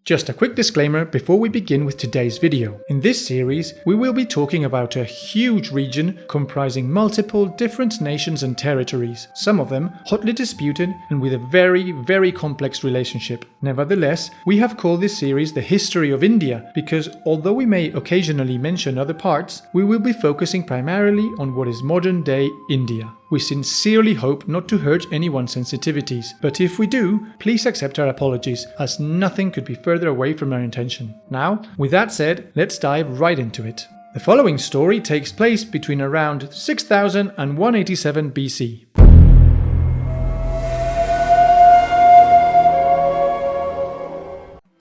Just a quick disclaimer before we begin with today's video. In this series, we will be talking about a huge region comprising multiple different nations and territories, some of them hotly disputed and with a very complex relationship. Nevertheless, we have called this series the History of India because although we may occasionally mention other parts, we will be focusing primarily on what is modern-day India. We sincerely hope not to hurt anyone's sensitivities, but if we do, please accept our apologies, as nothing could be further away from our intention. Now, with that said, let's dive right into it. The following story takes place between around 6000 and 187 BC.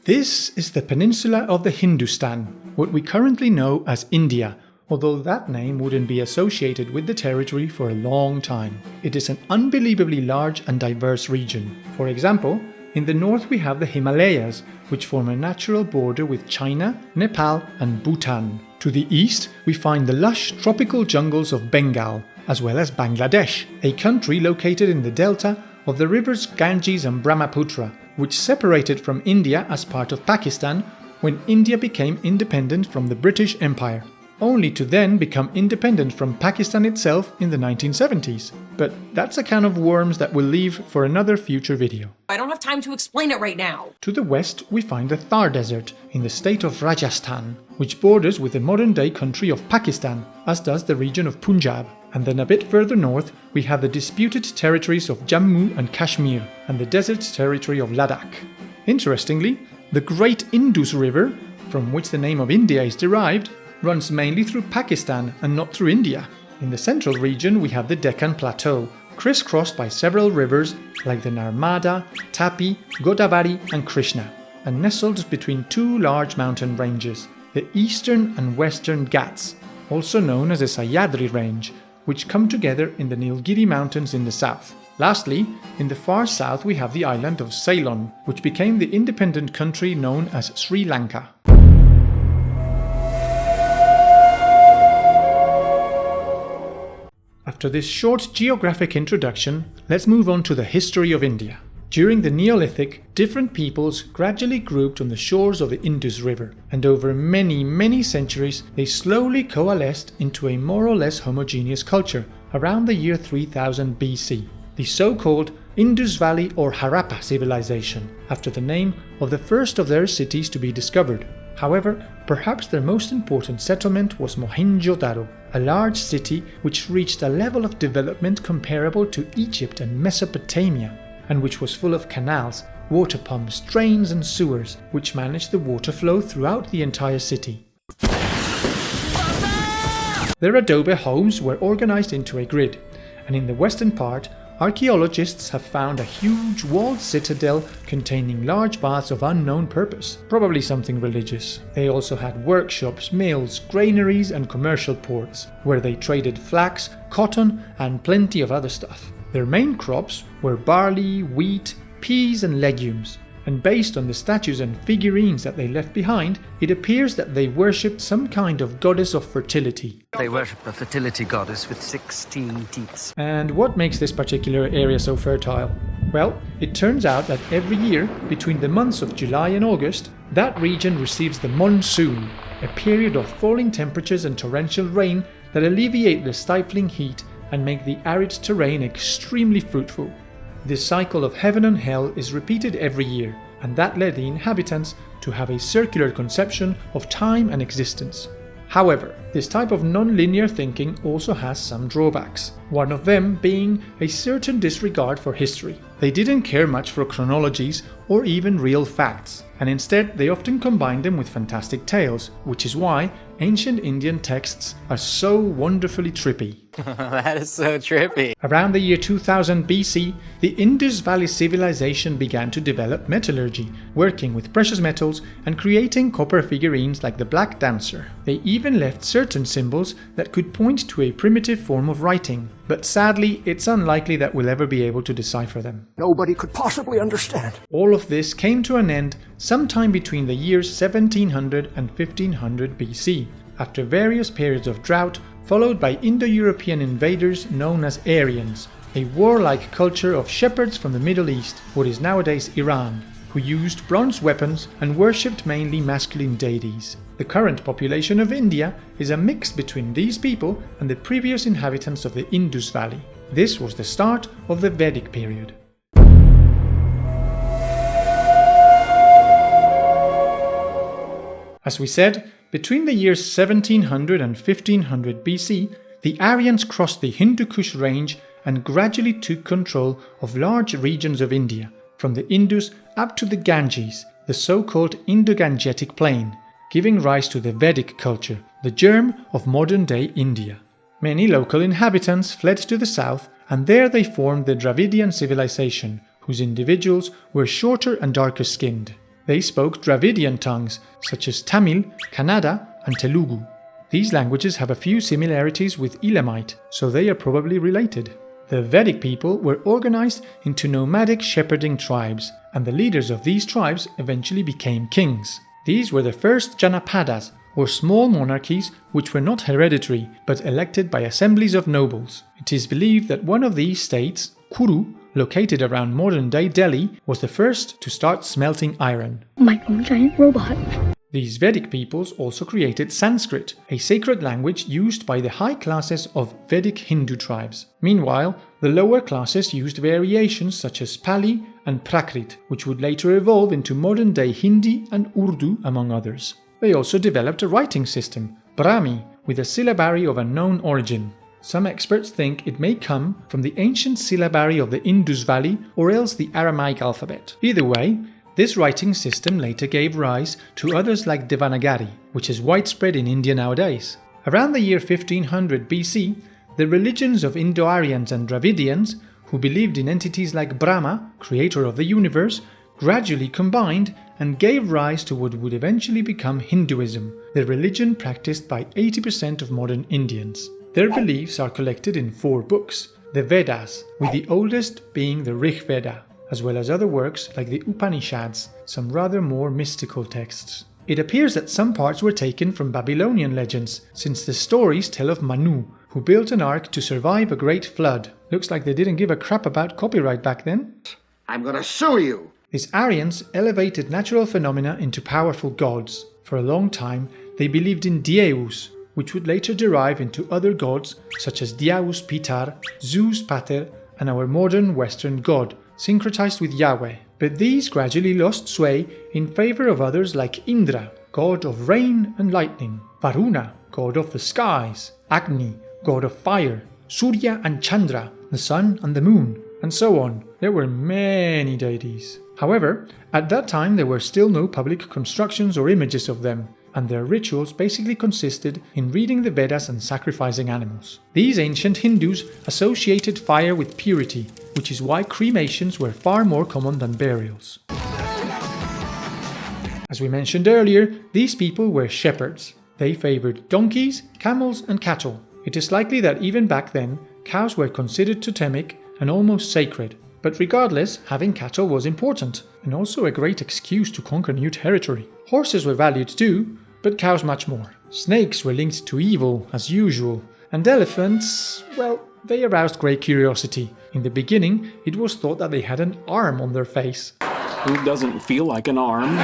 This is the peninsula of the Hindustan, what we currently know as India, although that name wouldn't be associated with the territory for a long time. It is an unbelievably large and diverse region. For example, in the north we have the Himalayas, which form a natural border with China, Nepal and Bhutan. To the east we find the lush tropical jungles of Bengal, as well as Bangladesh, a country located in the delta of the rivers Ganges and Brahmaputra, which separated from India as part of Pakistan when India became independent from the British Empire, only to then become independent from Pakistan itself in the 1970s. But that's a can of worms that we'll leave for another future video. I don't have time to explain it right now. To the west, we find the Thar Desert in the state of Rajasthan, which borders with the modern-day country of Pakistan, as does the region of Punjab. And then a bit further north, we have the disputed territories of Jammu and Kashmir, and the desert territory of Ladakh. Interestingly, the Great Indus River, from which the name of India is derived, runs mainly through Pakistan and not through India. In the central region we have the Deccan Plateau, crisscrossed by several rivers like the Narmada, Tapi, Godavari and Krishna, and nestled between two large mountain ranges, the eastern and western Ghats, also known as the Sahyadri range, which come together in the Nilgiri mountains in the south. Lastly, in the far south we have the island of Ceylon, which became the independent country known as Sri Lanka. After this short geographic introduction, let's move on to the history of India. During the Neolithic, different peoples gradually grouped on the shores of the Indus River, and over many centuries they slowly coalesced into a more or less homogeneous culture around the year 3000 BC, the so-called Indus Valley or Harappa civilization, after the name of the first of their cities to be discovered. However, perhaps their most important settlement was Mohenjo Daro, a large city which reached a level of development comparable to Egypt and Mesopotamia, and which was full of canals, water pumps, drains and sewers, which managed the water flow throughout the entire city. Their adobe homes were organized into a grid, and in the western part, archaeologists have found a huge walled citadel containing large baths of unknown purpose, probably something religious. They also had workshops, mills, granaries and commercial ports, where they traded flax, cotton and plenty of other stuff. Their main crops were barley, wheat, peas and legumes, and based on the statues and figurines that they left behind, it appears that they worshipped some kind of goddess of fertility. They worship the fertility goddess with 16 teats. And what makes this particular area so fertile? Well, it turns out that every year, between the months of July and August, that region receives the monsoon, a period of falling temperatures and torrential rain that alleviate the stifling heat and make the arid terrain extremely fruitful. This cycle of heaven and hell is repeated every year, and that led the inhabitants to have a circular conception of time and existence. However, this type of non-linear thinking also has some drawbacks, one of them being a certain disregard for history. They didn't care much for chronologies or even real facts, and instead they often combined them with fantastic tales, which is why ancient Indian texts are so wonderfully trippy. That is so trippy. Around the year 2000 BC, the Indus Valley civilization began to develop metallurgy, working with precious metals and creating copper figurines like the Black Dancer. They even left certain symbols that could point to a primitive form of writing, but sadly it's unlikely that we'll ever be able to decipher them. Nobody could possibly understand. All of this came to an end sometime between the years 1700 and 1500 BC, after various periods of drought, followed by Indo-European invaders known as Aryans, a warlike culture of shepherds from the Middle East, what is nowadays Iran. who used bronze weapons and worshipped mainly masculine deities. The current population of India is a mix between these people and the previous inhabitants of the Indus Valley. This was the start of the Vedic period. As we said, between the years 1700 and 1500 BC, the Aryans crossed the Hindu Kush range and gradually took control of large regions of India, from the Indus up to the Ganges, the so-called Indo-Gangetic Plain, giving rise to the Vedic culture, the germ of modern-day India. Many local inhabitants fled to the south, and there they formed the Dravidian civilization, whose individuals were shorter and darker skinned. They spoke Dravidian tongues, such as Tamil, Kannada, and Telugu. These languages have a few similarities with Elamite, so they are probably related. The Vedic people were organized into nomadic shepherding tribes, and the leaders of these tribes eventually became kings. These were the first Janapadas, or small monarchies which were not hereditary, but elected by assemblies of nobles. It is believed that one of these states, Kuru, located around modern-day Delhi, was the first to start smelting iron. Micro giant robot. These Vedic peoples also created Sanskrit, a sacred language used by the high classes of Vedic Hindu tribes. Meanwhile, the lower classes used variations such as Pali and Prakrit, which would later evolve into modern-day Hindi and Urdu, among others. They also developed a writing system, Brahmi, with a syllabary of unknown origin. Some experts think it may come from the ancient syllabary of the Indus Valley or else the Aramaic alphabet. Either way, this writing system later gave rise to others like Devanagari, which is widespread in India nowadays. Around the year 1500 BC, the religions of Indo-Aryans and Dravidians, who believed in entities like Brahma, creator of the universe, gradually combined and gave rise to what would eventually become Hinduism, the religion practiced by 80% of modern Indians. Their beliefs are collected in 4 books, the Vedas, with the oldest being the Rig Veda, as well as other works like the Upanishads, some rather more mystical texts. It appears that some parts were taken from Babylonian legends, since the stories tell of Manu, who built an ark to survive a great flood. Looks like they didn't give a crap about copyright back then. I'm gonna sue you! These Aryans elevated natural phenomena into powerful gods. For a long time, they believed in Dieus, which would later derive into other gods such as Diaus Pitar, Zeus Pater, and our modern Western god, syncretized with Yahweh. But these gradually lost sway in favor of others like Indra, god of rain and lightning, Varuna, god of the skies, Agni, god of fire, Surya and Chandra, the sun and the moon, and so on. There were many deities. However, at that time there were still no public constructions or images of them, and their rituals basically consisted in reading the Vedas and sacrificing animals. These ancient Hindus associated fire with purity, which is why cremations were far more common than burials. As we mentioned earlier, these people were shepherds. They favored donkeys, camels, and cattle. It is likely that even back then, cows were considered totemic and almost sacred. But regardless, having cattle was important, and also a great excuse to conquer new territory. Horses were valued too, but cows much more. Snakes were linked to evil, as usual, and elephants, well, they aroused great curiosity. In the beginning, it was thought that they had an arm on their face. Who doesn't feel like an arm?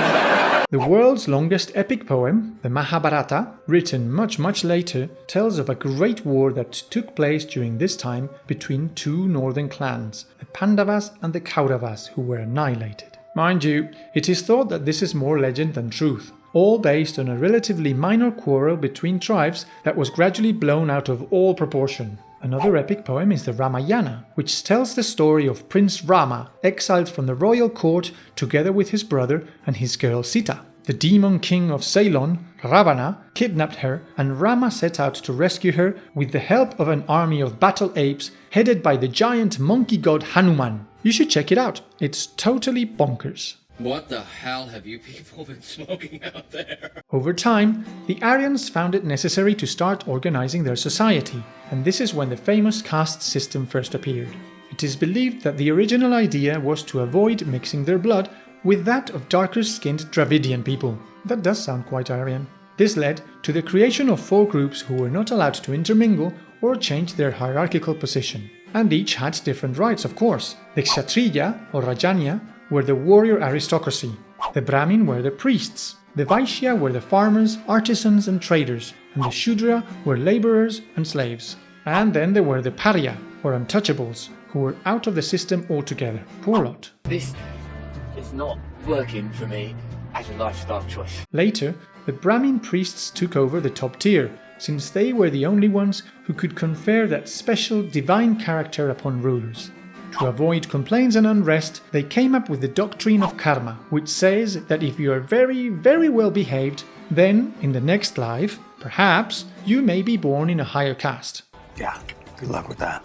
The world's longest epic poem, the Mahabharata, written much later, tells of a great war that took place during this time between 2 northern clans, the Pandavas and the Kauravas, who were annihilated. Mind you, it is thought that this is more legend than truth, all based on a relatively minor quarrel between tribes that was gradually blown out of all proportion. Another epic poem is the Ramayana, which tells the story of Prince Rama, exiled from the royal court together with his brother and his girl Sita. The demon king of Ceylon, Ravana, kidnapped her, and Rama set out to rescue her with the help of an army of battle apes headed by the giant monkey god Hanuman. You should check it out, it's totally bonkers. What the hell have you people been smoking out there? Over time, the Aryans found it necessary to start organizing their society, and this is when the famous caste system first appeared. It is believed that the original idea was to avoid mixing their blood with that of darker-skinned Dravidian people. That does sound quite Aryan. This led to the creation of 4 groups who were not allowed to intermingle or change their hierarchical position. And each had different rights, of course. The Kshatriya, or Rajanya, were the warrior aristocracy. The Brahmin were the priests. The Vaishya were the farmers, artisans and traders, and the Shudra were laborers and slaves. And then there were the Pariah, or untouchables, who were out of the system altogether. Poor lot. This is not working for me as a lifestyle choice. Later, the Brahmin priests took over the top tier, since they were the only ones who could confer that special divine character upon rulers. To avoid complaints and unrest, they came up with the doctrine of karma, which says that if you are very, very well behaved, then, in the next life, perhaps, you may be born in a higher caste. Yeah, good luck with that.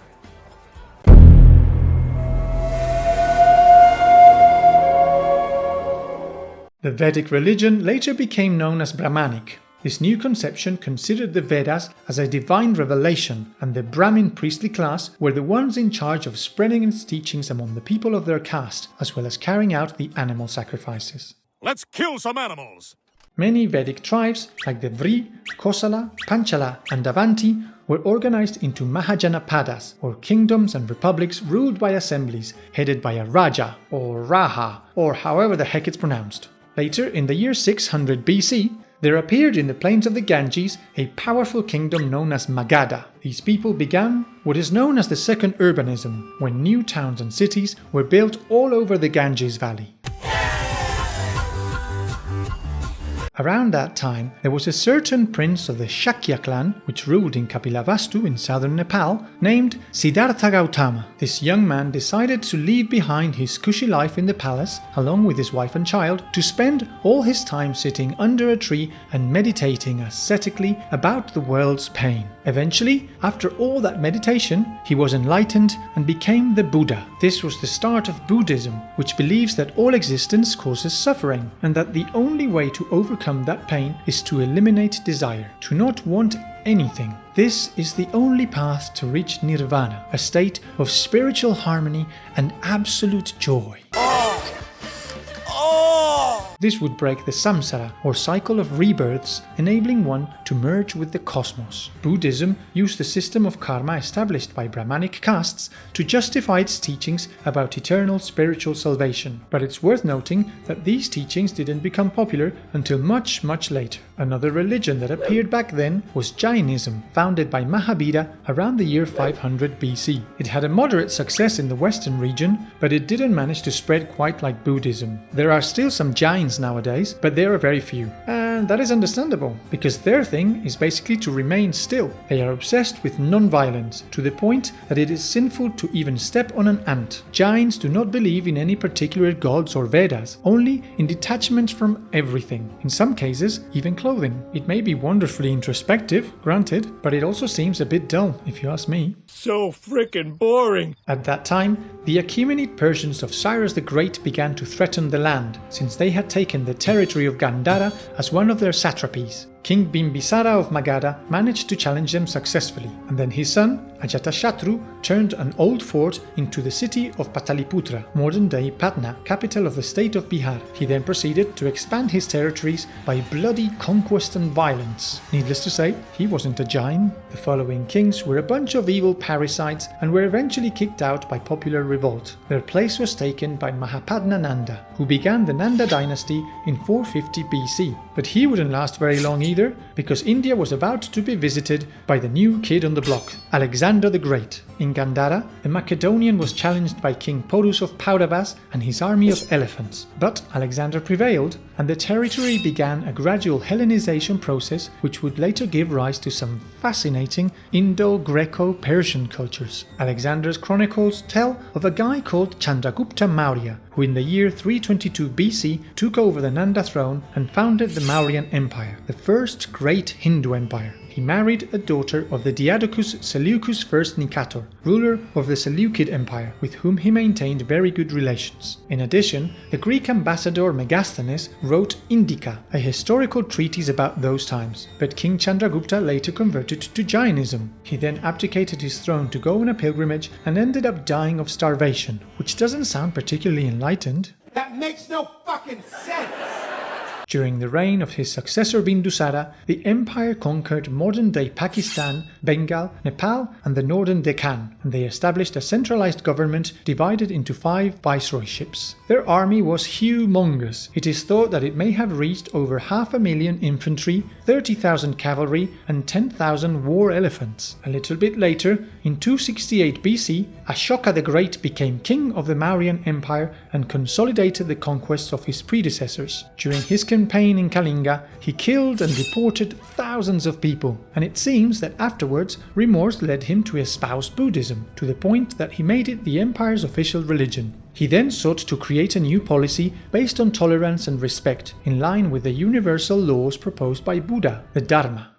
The Vedic religion later became known as Brahmanic. This new conception considered the Vedas as a divine revelation, and the Brahmin priestly class were the ones in charge of spreading its teachings among the people of their caste, as well as carrying out the animal sacrifices. Let's kill some animals! Many Vedic tribes, like the Vri, Kosala, Panchala, and Avanti, were organized into Mahajanapadas, or kingdoms and republics ruled by assemblies, headed by a Raja, or Raha, or however the heck it's pronounced. Later, in the year 600 BC, there appeared in the plains of the Ganges a powerful kingdom known as Magadha. These people began what is known as the Second Urbanism, when new towns and cities were built all over the Ganges Valley. Around that time, there was a certain prince of the Shakya clan, which ruled in Kapilavastu in southern Nepal, named Siddhartha Gautama. This young man decided to leave behind his cushy life in the palace, along with his wife and child, to spend all his time sitting under a tree and meditating ascetically about the world's pain. Eventually, after all that meditation, he was enlightened and became the Buddha. This was the start of Buddhism, which believes that all existence causes suffering, and that the only way to overcome that pain is to eliminate desire, to not want anything. This is the only path to reach nirvana, a state of spiritual harmony and absolute joy. This would break the samsara, or cycle of rebirths, enabling one to merge with the cosmos. Buddhism used the system of karma established by Brahmanic castes to justify its teachings about eternal spiritual salvation. But it's worth noting that these teachings didn't become popular until much, much later. Another religion that appeared back then was Jainism, founded by Mahabharata around the year 500 BC. It had a moderate success in the western region, but it didn't manage to spread quite like Buddhism. There are still some Jains nowadays, but there are very few. And that is understandable, because their thing is basically to remain still. They are obsessed with non-violence, to the point that it is sinful to even step on an ant. Jains do not believe in any particular gods or Vedas, only in detachment from everything, in some cases even clothing. It may be wonderfully introspective, granted, but it also seems a bit dull, if you ask me. So frickin' boring! At that time, the Achaemenid Persians of Cyrus the Great began to threaten the land, since they had taken the territory of Gandhara as one of their satrapies. King Bimbisara of Magadha managed to challenge them successfully, and then his son, Ajatashatru, turned an old fort into the city of Pataliputra, modern-day Patna, capital of the state of Bihar. He then proceeded to expand his territories by bloody conquest and violence. Needless to say, he wasn't a Jain. The following kings were a bunch of evil parasites and were eventually kicked out by popular revolt. Their place was taken by Mahapadna Nanda, who began the Nanda dynasty in 450 BC. But he wouldn't last very long either, because India was about to be visited by the new kid on the block, Alexander the Great. In Gandhara, the Macedonian was challenged by King Porus of Pauravas and his army of elephants. But Alexander prevailed, and the territory began a gradual Hellenization process which would later give rise to some fascinating Indo-Greco-Persian cultures. Alexander's chronicles tell of a guy called Chandragupta Maurya, who in the year 322 BC took over the Nanda throne and founded the Mauryan Empire, the first great Hindu empire. He married a daughter of the Diadochus Seleucus I Nicator, ruler of the Seleucid Empire, with whom he maintained very good relations. In addition, the Greek ambassador Megasthenes wrote Indica, a historical treatise about those times, but King Chandragupta later converted to Jainism. He then abdicated his throne to go on a pilgrimage and ended up dying of starvation, which doesn't sound particularly enlightened. That makes no fucking sense! During the reign of his successor Bindusara, the empire conquered modern-day Pakistan, Bengal, Nepal and the northern Deccan, and they established a centralized government divided into 5 viceroyships. Their army was humongous. It is thought that it may have reached over 500,000 infantry, 30,000 cavalry and 10,000 war elephants. A little bit later, in 268 BC, Ashoka the Great became king of the Mauryan Empire and consolidated the conquests of his predecessors. During his campaign in Kalinga, he killed and deported thousands of people, and it seems that afterwards remorse led him to espouse Buddhism, to the point that he made it the empire's official religion. He then sought to create a new policy based on tolerance and respect, in line with the universal laws proposed by Buddha, the Dharma.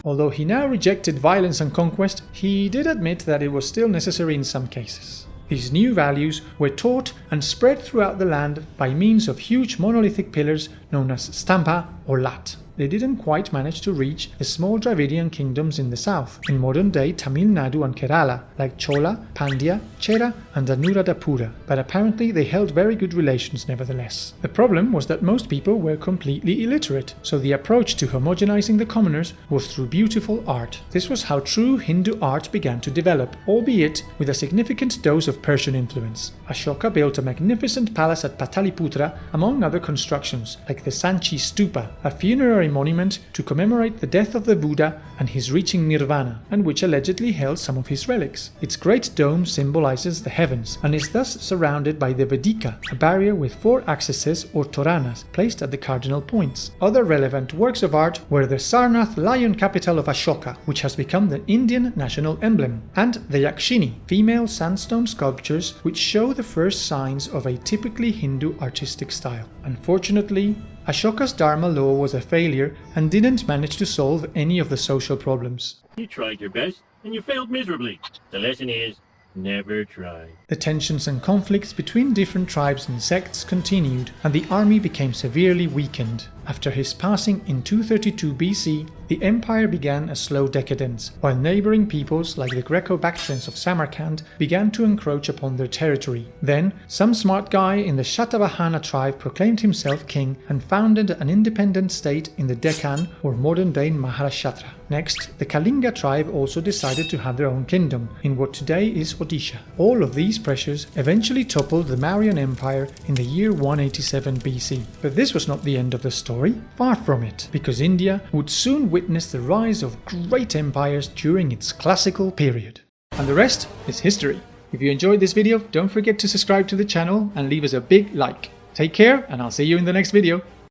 Although he now rejected violence and conquest, he did admit that it was still necessary in some cases. These new values were taught and spread throughout the land by means of huge monolithic pillars known as stambha or lat. They didn't quite manage to reach the small Dravidian kingdoms in the south, in modern-day Tamil Nadu and Kerala, like Chola, Pandya, Chera and Anuradhapura, but apparently they held very good relations nevertheless. The problem was that most people were completely illiterate, so the approach to homogenizing the commoners was through beautiful art. This was how true Hindu art began to develop, albeit with a significant dose of Persian influence. Ashoka built a magnificent palace at Pataliputra, among other constructions, like the Sanchi Stupa, a funerary monument to commemorate the death of the Buddha and his reaching nirvana, and which allegedly held some of his relics. Its great dome symbolizes the heavens and is thus surrounded by the Vedika, a barrier with 4 axes or toranas placed at the cardinal points. Other relevant works of art were the Sarnath Lion Capital of Ashoka, which has become the Indian national emblem, and the yakshini, female sandstone sculptures which show the first signs of a typically Hindu artistic style. Unfortunately, Ashoka's Dharma law was a failure and didn't manage to solve any of the social problems. You tried your best, and you failed miserably. The lesson is, never try. The tensions and conflicts between different tribes and sects continued, and the army became severely weakened. After his passing in 232 BC, the empire began a slow decadence, while neighboring peoples like the Greco-Bactrians of Samarkand began to encroach upon their territory. Then, some smart guy in the Shatavahana tribe proclaimed himself king and founded an independent state in the Deccan or modern-day Maharashtra. Next, the Kalinga tribe also decided to have their own kingdom, in what today is Odisha. All of these pressures eventually toppled the Mauryan Empire in the year 187 BC. But this was not the end of the story, far from it, because India would soon witness the rise of great empires during its classical period. And the rest is history. If you enjoyed this video, don't forget to subscribe to the channel and leave us a big like. Take care, and I'll see you in the next video.